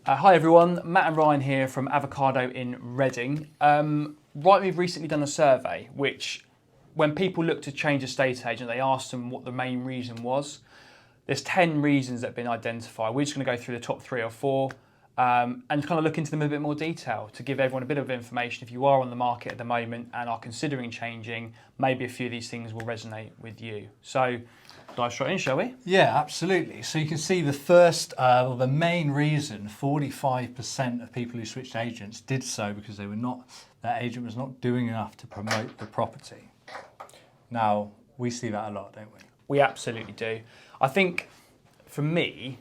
Hi everyone, Matt and Ryan here from Avocado in Reading. Rightmove recently done a survey which, when people look to change estate agent, they asked them what the main reason was. There's 10 reasons that have been identified. We're just going to go through the top 3 or 4 and kind of look into them in a bit more detail to give everyone a bit of information. If you are on the market at the moment and are considering changing, maybe a few of these things will resonate with you. So, dive straight in, shall we? Yeah, absolutely. So you can see the first, the main reason, 45% of people who switched agents did so because that agent was not doing enough to promote the property. Now, we see that a lot, don't we? We absolutely do. I think, for me,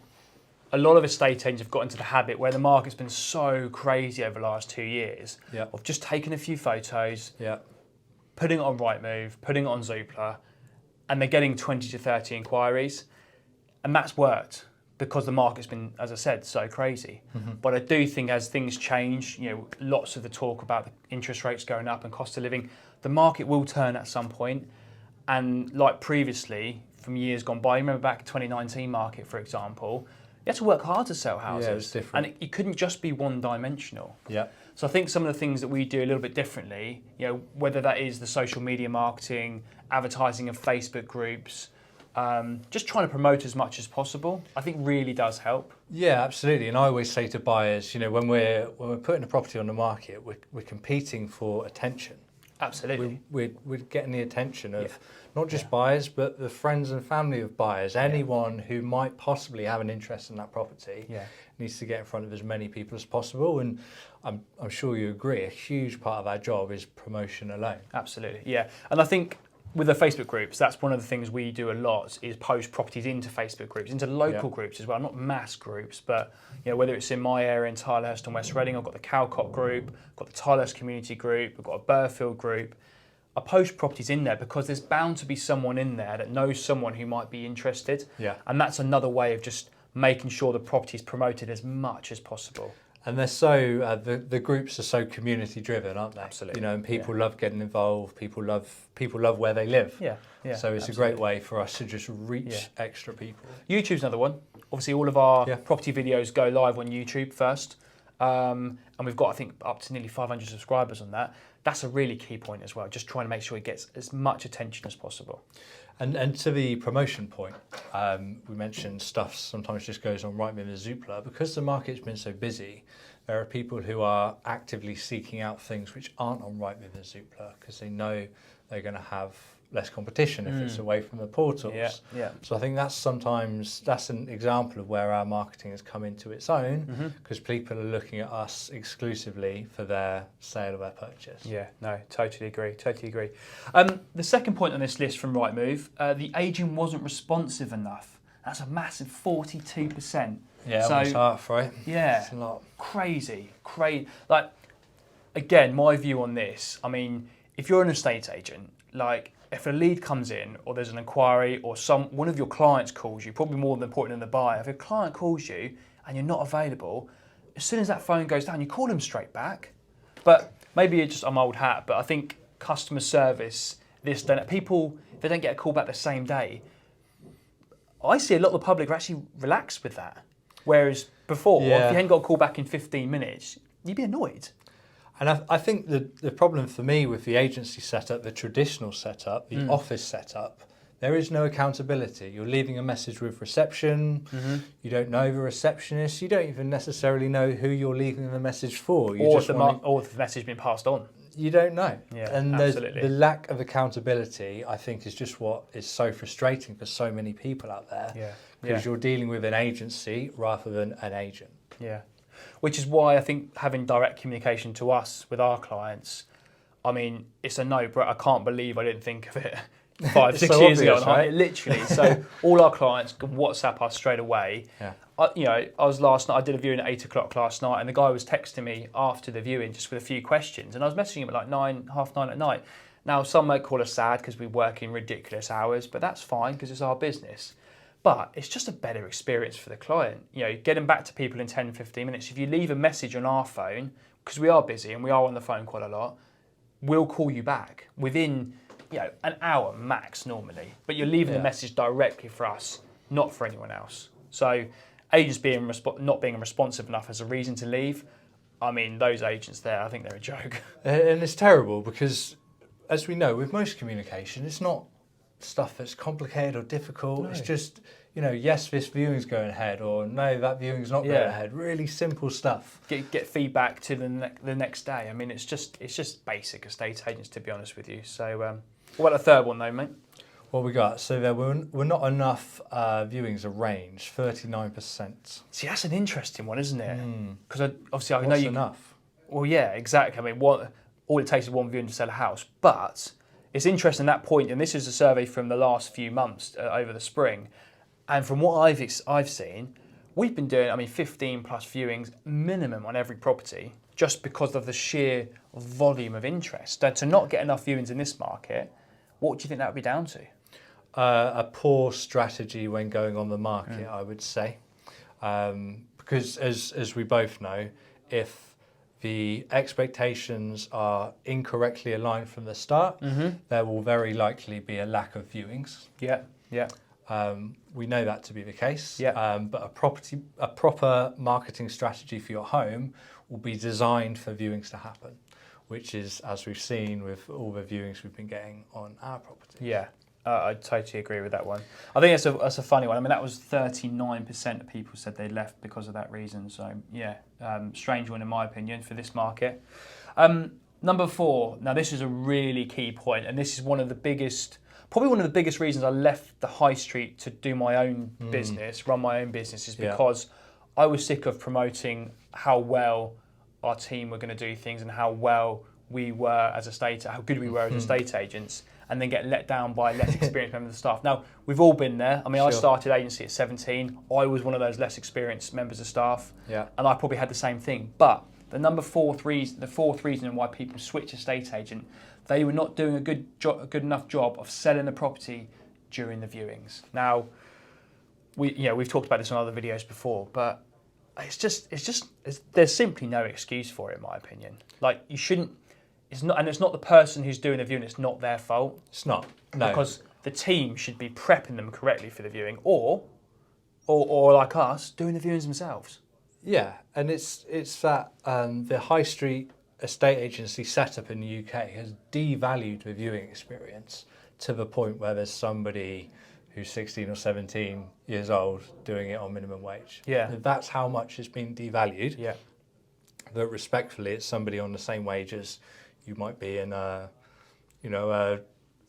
a lot of estate agents have got into the habit where the market's been so crazy over the last 2 years of just taking a few photos, putting it on Rightmove, putting it on Zoopla, and they're getting 20 to 30 inquiries. And that's worked because the market's been, as I said, so crazy. But I do think as things change, lots of the talk about the interest rates going up and cost of living, the market will turn at some point. And like previously, from years gone by, remember back 2019 market, for example, you had to work hard to sell houses. Yeah, it was different. And it couldn't just be one-dimensional. Yeah. So I think some of the things that we do a little bit differently, whether that is the social media marketing, advertising of Facebook groups, just trying to promote as much as possible, I think really does help. Yeah, absolutely. And I always say to buyers, when we're putting a property on the market, we're competing for attention. Absolutely. We're getting the attention of not just buyers, but the friends and family of buyers. Anyone who might possibly have an interest in that property needs to get in front of as many people as possible. And I'm sure you agree, a huge part of our job is promotion alone. Absolutely, yeah. And I think with the Facebook groups, that's one of the things we do a lot is post properties into Facebook groups, into local groups as well, not mass groups, but whether it's in my area in Tilehurst and West Reading, I've got the Calcott group, I've got the Tilehurst community group, I've got a Burfield group. I post properties in there because there's bound to be someone in there that knows someone who might be interested. Yeah. And that's another way of just making sure the property is promoted as much as possible. And they're so the groups are so community driven, aren't they? Absolutely. And people love getting involved. People love where they live. Yeah. So it's a great way for us to just reach extra people. YouTube's another one. Obviously, all of our property videos go live on YouTube first, and we've got I think up to nearly 500 subscribers on that. That's a really key point as well. Just trying to make sure it gets as much attention as possible. And to the promotion point, we mentioned stuff sometimes just goes on Rightmove and Zoopla. Because the market's been so busy, there are people who are actively seeking out things which aren't on Rightmove and Zoopla because they know they're going to have less competition if it's away from the portals. Yeah. So I think that's an example of where our marketing has come into its own because people are looking at us exclusively for their sale or their purchase. Yeah, no, totally agree. The second point on this list from Rightmove, the agent wasn't responsive enough. That's a massive 42%. Yeah, almost half, right? Yeah, it's a lot. Crazy. Like, again, my view on this, I mean, if you're an estate agent, like, if a lead comes in or there's an inquiry or one of your clients calls you, probably more important than the buyer, if a client calls you and you're not available, as soon as that phone goes down, you call them straight back. But maybe I'm old hat, but I think customer service, people, if they don't get a call back the same day, I see a lot of the public are actually relaxed with that. Whereas before, if you hadn't got a call back in 15 minutes, you'd be annoyed. And I think the problem for me with the agency setup, the traditional setup, the office setup, there is no accountability. You're leaving a message with reception. You don't know the receptionist. You don't even necessarily know who you're leaving the message for. Or if the message has been passed on. You don't know. Yeah, and absolutely. The lack of accountability, I think, is just what is so frustrating for so many people out there. Because you're dealing with an agency rather than an agent. Yeah. Which is why I think having direct communication to us with our clients, I mean, it's a no-brainer. I can't believe I didn't think of it 5, 6 years ago. Right? Literally. So all our clients can WhatsApp us straight away. Yeah. I did a viewing at 8 o'clock last night, and the guy was texting me after the viewing just with a few questions, and I was messaging him at like 9, half 9 at night. Now, some might call us sad because we work in ridiculous hours, but that's fine because it's our business. But it's just a better experience for the client. Getting back to people in 10, 15 minutes. If you leave a message on our phone, because we are busy and we are on the phone quite a lot, we'll call you back within an hour max normally. But you're leaving the message directly for us, not for anyone else. So agents not being responsive enough as a reason to leave. I mean, those agents there, I think they're a joke. And it's terrible because, as we know, with most communication, it's not stuff that's complicated or difficult. No. It's just, yes, this viewing's going ahead, or no, that viewing's not going ahead. Really simple stuff. Get feedback to the next day. I mean, it's just basic estate agents, to be honest with you. So, what about the third one, though, mate? What we got? So there were not enough viewings arranged, 39%. See, that's an interesting one, isn't it? Because obviously I know What's enough? Well, yeah, exactly. I mean, all it takes is one viewing to sell a house. But it's interesting that point, and this is a survey from the last few months over the spring, and from what I've seen, we've been doing 15 plus viewings minimum on every property, just because of the sheer volume of interest. So to not get enough viewings in this market, what do you think that would be down to? A poor strategy when going on the market, I would say, because as we both know, if the expectations are incorrectly aligned from the start, there will very likely be a lack of viewings. Yeah. We know that to be the case. But a proper marketing strategy for your home will be designed for viewings to happen, which is, as we've seen with all the viewings we've been getting on our property. Yeah, I totally agree with that one. I think that's a funny one. I mean, that was 39% of people said they left because of that reason. So, yeah, strange one in my opinion for this market. Number 4, now this is a really key point, and this is probably one of the biggest reasons I left the high street to do my own business, run my own business, is because I was sick of promoting how well our team were going to do things and how well we were how good we were as estate agents, and then get let down by less experienced members of the staff. Now, we've all been there. I mean, I started agency at 17. I was one of those less experienced members of staff, and I probably had the same thing. But the fourth reason why people switch estate agent, they were not doing a good enough job of selling the property during the viewings. Now, we've talked about this on other videos before, but there's simply no excuse for it, in my opinion. Like, you shouldn't. It's not the person who's doing the viewing. It's not their fault. It's not. No. Because the team should be prepping them correctly for the viewing, or like us, doing the viewings themselves. Yeah, and it's that the high street estate agency setup in the UK has devalued the viewing experience to the point where there's somebody who's 16 or 17 years old doing it on minimum wage. Yeah. That's how much it's been devalued. Yeah. But respectfully, it's somebody on the same wage as you might be in a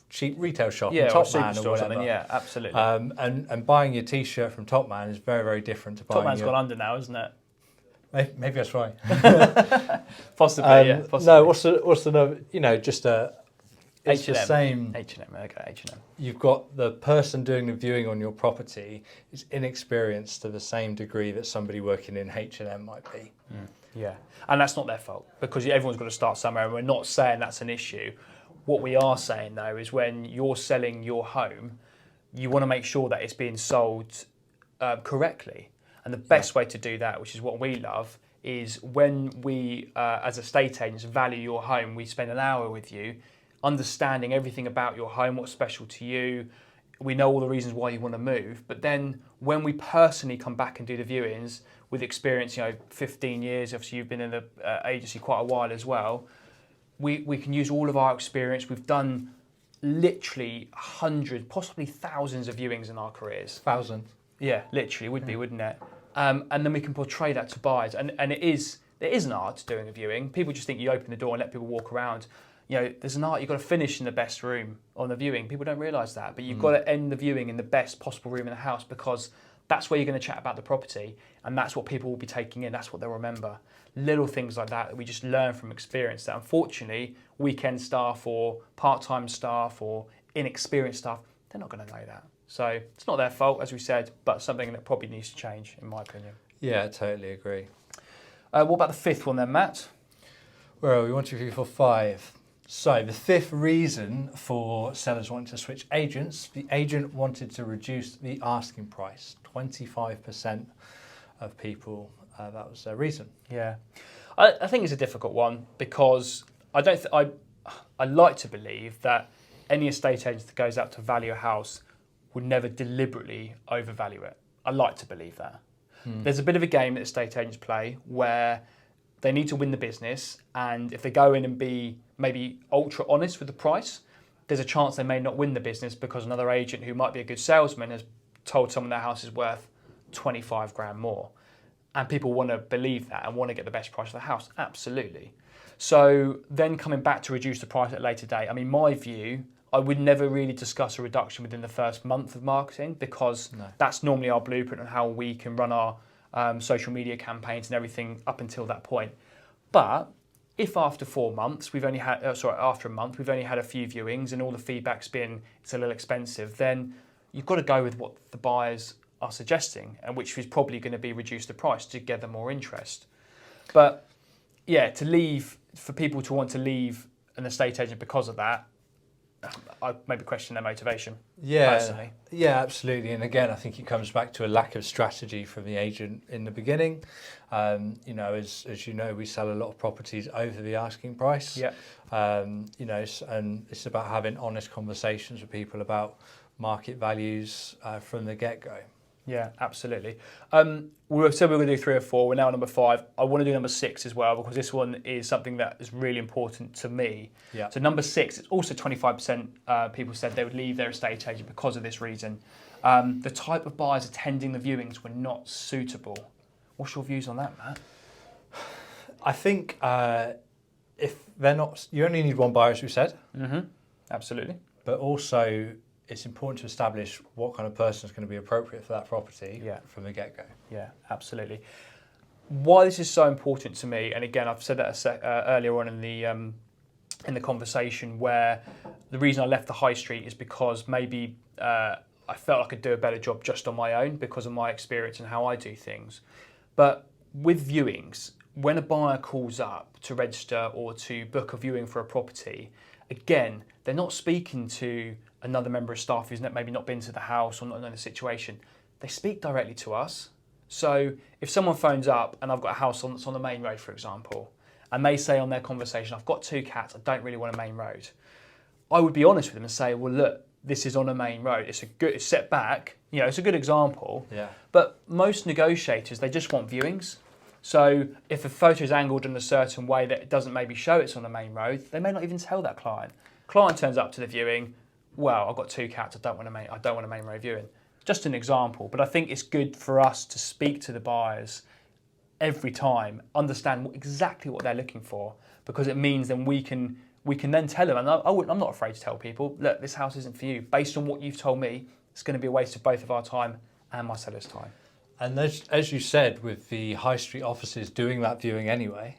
cheap retail shop, Top Man or whatever. Yeah, absolutely. And buying your T-shirt from Top Man is very, very different to buying. Top Man's gone under now, isn't it? Maybe that's right. Possibly, yeah. Possibly. No, what's another? Just a. It's H&M. the same. H&M, okay, H&M. You've got the person doing the viewing on your property is inexperienced to the same degree that somebody working in H&M might be. Yeah, and that's not their fault, because everyone's got to start somewhere, and we're not saying that's an issue. What we are saying, though, is when you're selling your home, you want to make sure that it's being sold correctly. And the best way to do that, which is what we love, is when we, as estate agents, value your home, we spend an hour with you, understanding everything about your home, what's special to you. We know all the reasons why you want to move. But then when we personally come back and do the viewings with experience, 15 years, obviously you've been in the agency quite a while as well, we can use all of our experience. We've done literally hundreds, possibly thousands of viewings in our careers. Thousands. Yeah, literally, would be, wouldn't it? And then we can portray that to buyers. And it is an art doing a viewing. People just think you open the door and let people walk around. There's an art. You've got to finish in the best room on the viewing. People don't realise that. But you've got to end the viewing in the best possible room in the house, because that's where you're going to chat about the property, and that's what people will be taking in. That's what they'll remember. Little things like that we just learn from experience, that unfortunately weekend staff or part-time staff or inexperienced staff, they're not going to know that. So it's not their fault, as we said, but something that probably needs to change, in my opinion. Yeah, I totally agree. What about the fifth one then, Matt? Where are we? 1, 2, 3, 4, 5. So the fifth reason for sellers wanting to switch agents, the agent wanted to reduce the asking price. 25% of people, that was their reason. Yeah, I think it's a difficult one, because I like to believe that any estate agent that goes out to value a house would never deliberately overvalue it. I like to believe that. There's a bit of a game that estate agents play where they need to win the business, and if they go in and be maybe ultra honest with the price, there's a chance they may not win the business because another agent who might be a good salesman has told someone their house is worth 25 grand more. And people want to believe that and want to get the best price for the house. Absolutely. So then coming back to reduce the price at a later date, I mean, my view, I would never really discuss a reduction within the first month of marketing because that's normally our blueprint on how we can run our social media campaigns and everything up until that point. But if after 4 months we've only had, after a month we've only had a few viewings and all the feedback's been it's a little expensive, then you've got to go with what the buyers are suggesting, and which is probably going to be reduce the price to gather more interest. But yeah, for people to want to leave an estate agent because of that, I maybe question their motivation. Personally. Yeah, absolutely. And again, I think it comes back to a lack of strategy from the agent in the beginning. You know, as you know, we sell a lot of properties over the asking price. Yeah. You know, and it's about having honest conversations with people about market values from the get-go. Yeah, absolutely. We said we were going to do 3 or 4. We're now at number 5. I want to do number 6 as well because this one is something that is really important to me. Yeah. So number 6, it's also 25% people said they would leave their estate agent because of this reason. The type of buyers attending the viewings were not suitable. What's your views on that, Matt? I think if they're not, you only need one buyer, as we said. Mm-hmm. Absolutely. But also, it's important to establish what kind of person is going to be appropriate for that property from the get-go. Yeah, absolutely. Why this is so important to me, and again, I've said that earlier on in the conversation, where the reason I left the high street is because maybe I felt I could do a better job just on my own because of my experience and how I do things. But with viewings, when a buyer calls up to register or to book a viewing for a property, again, they're not speaking to another member of staff who's maybe not been to the house or not known the situation. They speak directly to us. So if someone phones up and I've got a house that's on the main road, for example, and they say on their conversation, I've got 2 cats, I don't really want a main road, I would be honest with them and say, well, look, this is on a main road. It's set back. You know, it's a good example. Yeah. But most negotiators, they just want viewings. So if a photo is angled in a certain way that it doesn't maybe show it's on a main road, they may not even tell that client. Client turns up to the viewing, well, I've got 2 cats, I don't want a main road viewing. Just an example, but I think it's good for us to speak to the buyers every time, understand exactly what they're looking for, because it means then we can then tell them, and I'm not afraid to tell people, look, this house isn't for you. Based on what you've told me, it's going to be a waste of both of our time and my seller's time. And as you said, with the high street offices doing that viewing anyway,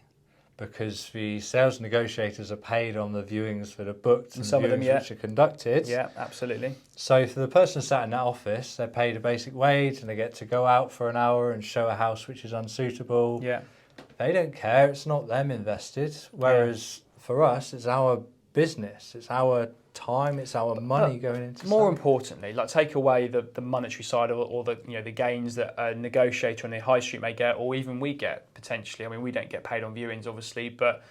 because the sales negotiators are paid on the viewings that are booked and some the of them, viewings which are conducted. Yeah, absolutely. So for the person sat in that office, they're paid a basic wage and they get to go out for an hour and show a house which is unsuitable. Yeah. They don't care, it's not them invested. Whereas for us, it's our business, it's our time, it's our money going into more importantly, like take away the monetary side or the the gains that a negotiator on the high street may get, or even we get potentially. I mean, we don't get paid on viewings obviously, but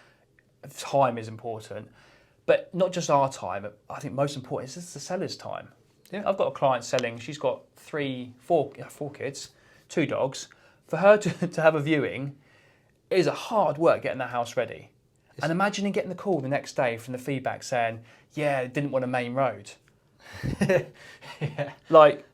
time is important. But not just our time, I think most important is the seller's time. Yeah. I've got a client selling, she's got 4 kids, 2 dogs. For her to have a viewing, it is a hard work getting that house ready. And imagining getting the call the next day from the feedback saying, yeah, didn't want a main road. Yeah. Like,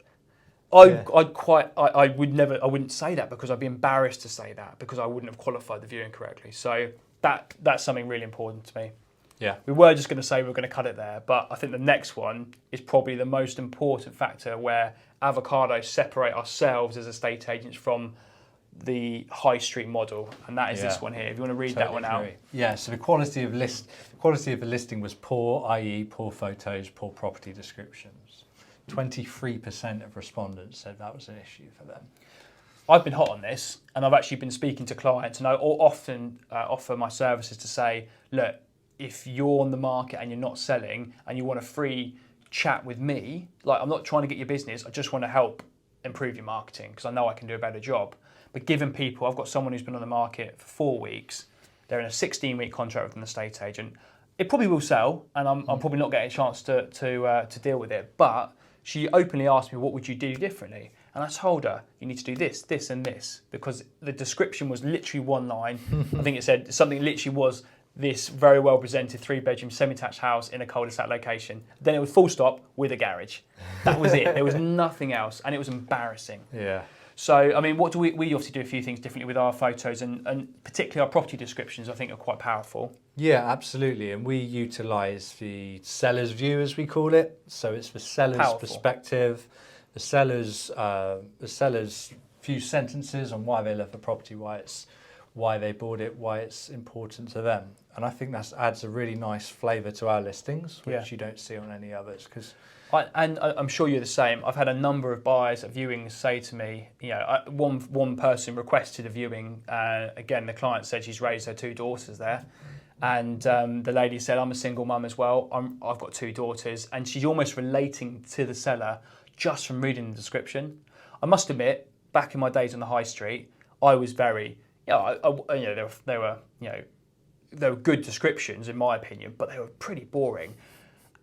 I wouldn't say that because I'd be embarrassed to say that because I wouldn't have qualified the viewing correctly. So that's something really important to me. Yeah. We were just going to say we're going to cut it there, but I think the next one is probably the most important factor where avocados separate ourselves as estate agents from the high street model, and that is this one here. If you want to read that one out. Yeah, so the quality of the listing was poor, i.e. poor photos, poor property descriptions. 23% of respondents said that was an issue for them. I've been hot on this, and I've actually been speaking to clients, and I often offer my services to say, look, if you're on the market and you're not selling and you want a free chat with me, like I'm not trying to get your business, I just want to help improve your marketing because I know I can do a better job. But giving people, I've got someone who's been on the market for 4 weeks, they're in a 16-week contract with an estate agent. It probably will sell, and I'm probably not getting a chance to deal with it. But she openly asked me, what would you do differently? And I told her, you need to do this, this and this, because the description was literally one line. I think it said something literally was this very well presented 3-bedroom semi-detached house in a cul-de-sac location. Then it was full stop with a garage. That was it. There was nothing else, and it was embarrassing. Yeah. So, I mean, what do we obviously do a few things differently with our photos, and particularly our property descriptions, I think, are quite powerful. Yeah, absolutely. And we utilise the seller's view, as we call it. So it's the seller's perspective, the seller's few sentences on why they love the property, why they bought it, why it's important to them. And I think that adds a really nice flavour to our listings, which you don't see on any others. And I'm sure you're the same. I've had a number of buyers at viewings say to me, one person requested a viewing. Again, the client said she's raised her 2 daughters there. And the lady said, I'm a single mum as well. I've got 2 daughters. And she's almost relating to the seller just from reading the description. I must admit, back in my days on the high street, I was very, they were good descriptions in my opinion, but they were pretty boring.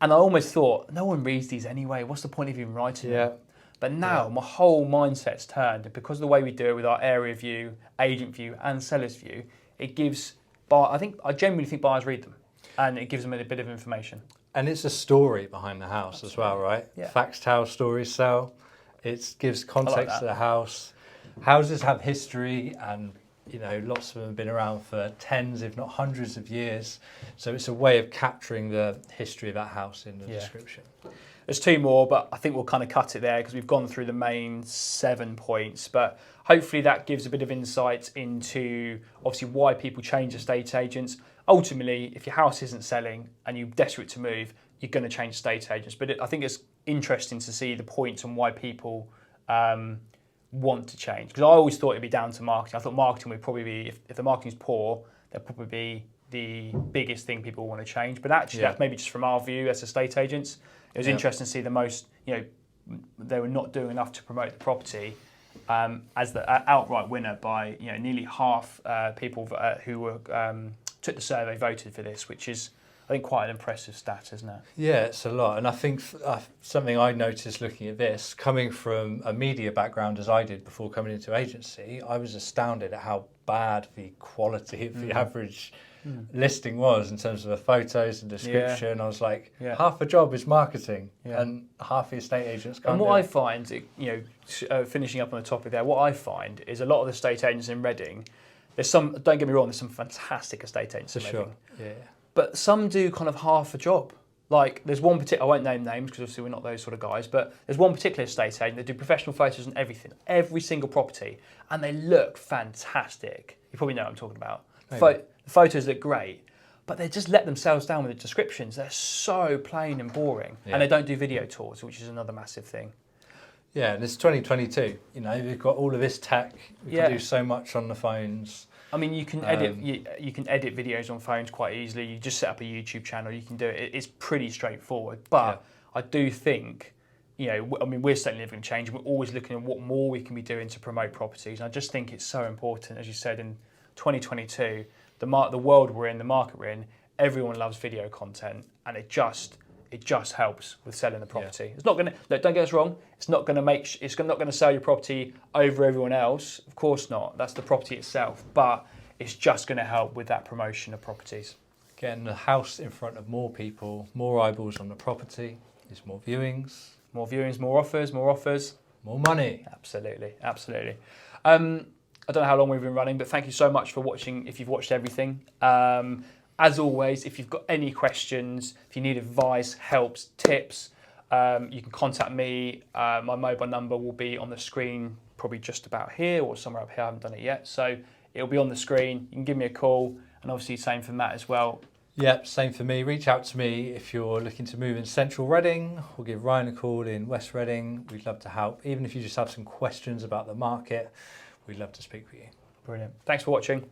And I almost thought, no one reads these anyway. What's the point of even writing them? But now my whole mindset's turned, and because of the way we do it with our area view, agent view, and seller's view, it gives. I genuinely think buyers read them, and it gives them a bit of information. And it's a story behind the house as well, right? Yeah. Facts tell, stories sell. It gives context to the house. Houses have history, and lots of them have been around for tens, if not hundreds of years. So it's a way of capturing the history of that house in the description. There's 2 more, but I think we'll kind of cut it there because we've gone through the main 7 points. But hopefully that gives a bit of insight into obviously why people change estate agents. Ultimately, if your house isn't selling and you're desperate to move, you're going to change estate agents. But I think it's interesting to see the points on why people want to change, because I always thought it'd be down to marketing. I thought marketing would probably be, if the marketing's poor, that'd probably be the biggest thing people want to change. But actually, that's maybe just from our view as estate agents. It was interesting to see the most, they were not doing enough to promote the property as the outright winner by nearly half people who were took the survey voted for this, which is, I think, quite an impressive stat, isn't it? Yeah, it's a lot. And I think something I noticed looking at this, coming from a media background as I did before coming into agency, I was astounded at how bad the quality of the average listing was in terms of the photos and description. I was like, half the job is marketing and half the estate agents can't And what do I find, finishing up on the topic there, what I find is a lot of the estate agents in Reading, there's some, don't get me wrong, there's some fantastic estate agents in Reading. Yeah. But some do kind of half a job. Like there's one particular, I won't name names because obviously we're not those sort of guys, but there's one particular estate agent that do professional photos and everything, every single property, and they look fantastic. You probably know what I'm talking about. The photos look great, but they just let themselves down with the descriptions. They're so plain and boring, and they don't do video tours, which is another massive thing. Yeah, and it's 2022. We've got all of this tech. We can do so much on the phones. I mean, you can edit you can edit videos on phones quite easily. You just set up a YouTube channel. You can do it. It's pretty straightforward. But I do think, we're certainly living in change. And we're always looking at what more we can be doing to promote properties. And I just think it's so important, as you said, in 2022, the world we're in, the market we're in, everyone loves video content, and it just helps with selling the property. It's not going to, don't get us wrong, it's not going to sell your property over everyone else. Of course not. That's the property itself, but it's just going to help with that promotion of properties. Getting the house in front of more people, more eyeballs on the property, is more viewings. More viewings, more offers, more money. Absolutely. I don't know how long we've been running, but thank you so much for watching, if you've watched everything. As always, if you've got any questions, if you need advice, helps, tips, you can contact me. My mobile number will be on the screen, probably just about here or somewhere up here. I haven't done it yet. So it'll be on the screen. You can give me a call, and obviously same for Matt as well. Yep, same for me. Reach out to me if you're looking to move in central Reading, or give Ryan a call in West Reading. We'd love to help. Even if you just have some questions about the market, we'd love to speak with you. Brilliant. Thanks for watching.